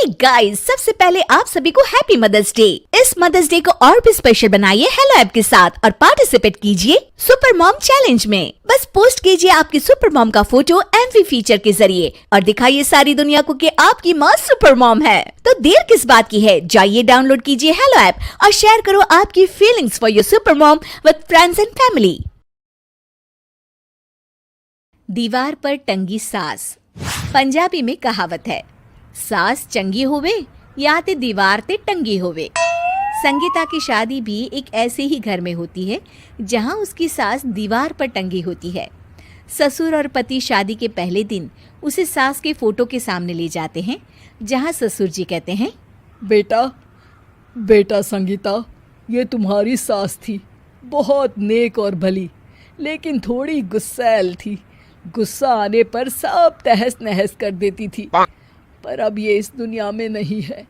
Hey guys, सबसे पहले आप सभी को हैप्पी मदर्स डे। इस मदर्स डे को और भी स्पेशल बनाइए हेलो ऐप के साथ और पार्टिसिपेट कीजिए सुपर मॉम चैलेंज में। बस पोस्ट कीजिए आपकी सुपर मॉम का फोटो एमवी फीचर के जरिए और दिखाइए सारी दुनिया को कि आपकी माँ सुपर मॉम है। तो देर किस बात की है, जाइए डाउनलोड कीजिए हेलो ऐप और शेयर करो आपकी feelings for your super mom with friends and family. दीवार पर टंगी सास। पंजाबी में कहावत है, सास चंगी होवे या ते दीवार ते टंगी होवे। संगीता की शादी भी एक ऐसे ही घर में होती है जहां उसकी सास दीवार पर टंगी होती है। ससुर और पति शादी के पहले दिन उसे सास के फोटो के सामने ले जाते हैं, जहां ससुर जी कहते हैं, बेटा संगीता, ये तुम्हारी सास थी, बहुत नेक और भली, लेकिन थोड़ी गुस्सैल थी। गुस्सा आने पर सब तहस नहस कर देती थी, पर अब ये इस दुनिया में नहीं है।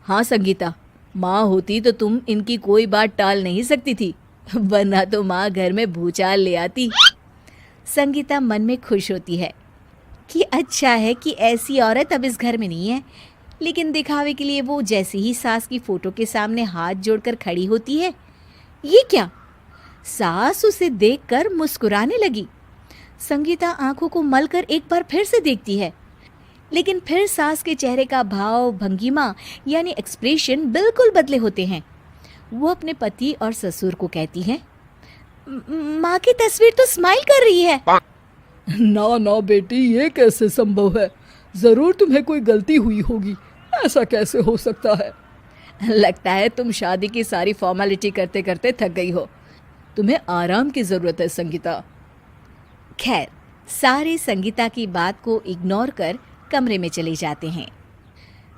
हाँ संगीता, माँ होती तो तुम इनकी कोई बात टाल नहीं सकती थी, वरना तो माँ घर में भूचाल ले आती। संगीता मन में खुश होती है कि अच्छा है कि ऐसी औरत अब इस घर में नहीं है, लेकिन दिखावे के लिए वो जैसे ही सास की फोटो के सामने हाथ जोड़कर खड़ी होती है, ये क्या? सास उसे देखकर मुस्कुराने लगी। संगीता आंखों को मलकर एक बार फिर से देखती है, लेकिन फिर सास के चेहरे का भाव, भंगिमा यानी एक्सप्रेशन बिल्कुल बदले होते हैं। वो अपने पति और ससुर को कहती है, माँ की तस्वीर तो स्माइल कर रही है। ना बेटी, ये कैसे संभव है? जरूर तुम्हें कोई गलती हुई होगी, ऐसा कैसे हो सकता है? लगता है तुम शादी की सारी फॉर्मेलिटी करते करते थक गई हो, तुम्हें आराम की जरूरत है संगीता। खैर, सारे संगीता की बात को इग्नोर कर कमरे में चले जाते हैं।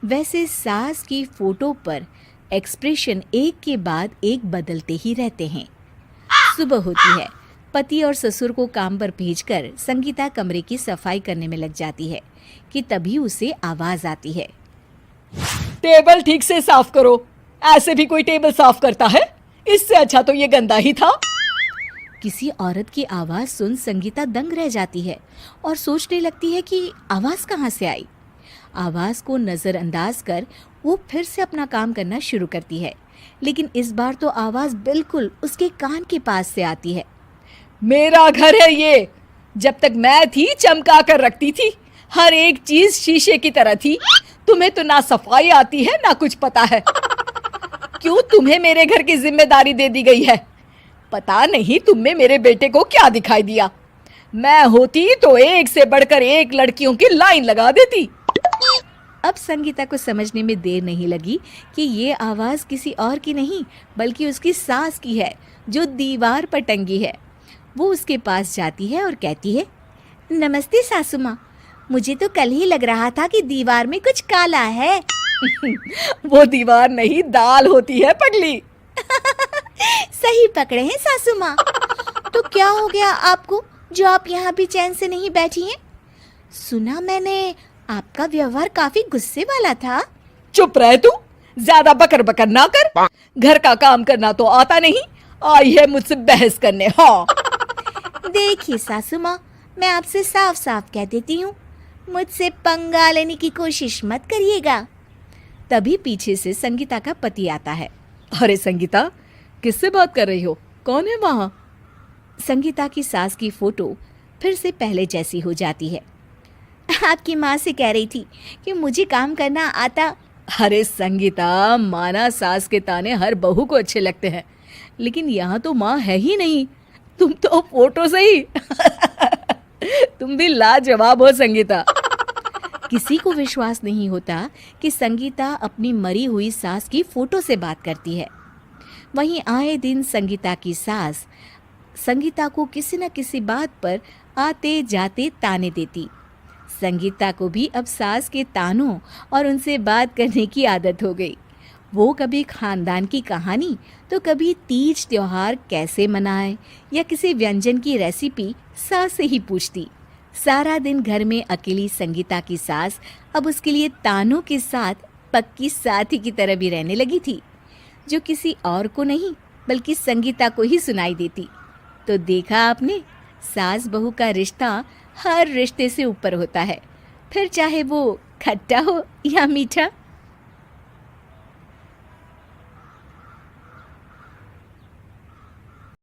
वैसे सास की फोटो पर एक्सप्रेशन एक के बाद एक बदलते ही रहते हैं। सुबह होती है, पति और ससुर को काम पर भेजकर संगीता कमरे की सफाई करने में लग जाती है कि तभी उसे आवाज आती है, टेबल ठीक से साफ करो। ऐसे भी कोई टेबल साफ करता है? इससे अच्छा तो ये गंदा ही था। किसी औरत की आवाज सुन संगीता दंग रह जाती है और सोचने लगती है कि आवाज कहाँ से आई। आवाज को नजरअंदाज कर वो फिर से अपना काम करना शुरू करती है, लेकिन इस बार तो आवाज बिल्कुल उसके कान के पास से आती है। मेरा घर है ये। जब तक मैं थी चमका कर रखती थी, हर एक चीज शीशे की तरह थी। तुम्हें तो ना सफाई आती है ना कुछ पता है। क्यों तुम्हें मेरे घर की जिम्मेदारी दे दी गई है? पता नहीं तुम में मेरे बेटे को क्या दिखाई दिया। मैं होती तो एक से बढ़कर एक लड़कियों की लाइन लगा देती। अब संगीता को समझने में देर नहीं लगी कि ये आवाज किसी और की नहीं बल्कि उसकी सास की है, जो दीवार पर टंगी है। वो उसके पास जाती है और कहती है, नमस्ते सासू माँ, मुझे तो कल ही लग रहा था कि दीवार में कुछ काला है। वो दीवार नहीं, दाल होती है पगली। सही पकड़े हैं सासू माँ। तो क्या हो गया आपको जो आप यहाँ भी चैन से नहीं बैठी हैं? सुना मैंने आपका व्यवहार काफी गुस्से वाला था। चुप रह तू, ज्यादा बकर बकर ना कर। घर का काम करना तो आता नहीं, आई है मुझसे बहस करने। हाँ देखिए सासू माँ, मैं आपसे साफ साफ कह देती हूँ, मुझसे पंगा लेने की कोशिश मत करिएगा। तभी पीछे से संगीता का पति आता है। अरे संगीता, किससे बात कर रही हो? कौन है वहाँ? संगीता की सास की फोटो फिर से पहले जैसी हो जाती है। आपकी माँ से कह रही थी कि मुझे काम करना आता। अरे संगीता, माना सास के ताने हर बहू को अच्छे लगते हैं, लेकिन यहाँ तो माँ है ही नहीं, तुम तो फोटो से ही। तुम भी लाजवाब हो संगीता। किसी को विश्वास नहीं होता कि संगीता अपनी मरी हुई सास की फोटो से बात करती है। वहीं आए दिन संगीता की सास संगीता को किसी न किसी बात पर आते जाते ताने देती। संगीता को भी अब सास के तानों और उनसे बात करने की आदत हो गई। वो कभी खानदान की कहानी तो कभी तीज त्योहार कैसे मनाए या किसी व्यंजन की रेसिपी सास से ही पूछती। सारा दिन घर में अकेली संगीता की सास अब उसके लिए तानों के साथ पक्की साथी की तरह भी रहने लगी थी, जो किसी और को नहीं बल्कि संगीता को ही सुनाई देती। तो देखा आपने, सास बहू का रिश्ता हर रिश्ते से ऊपर होता है, फिर चाहे वो खट्टा हो या मीठा।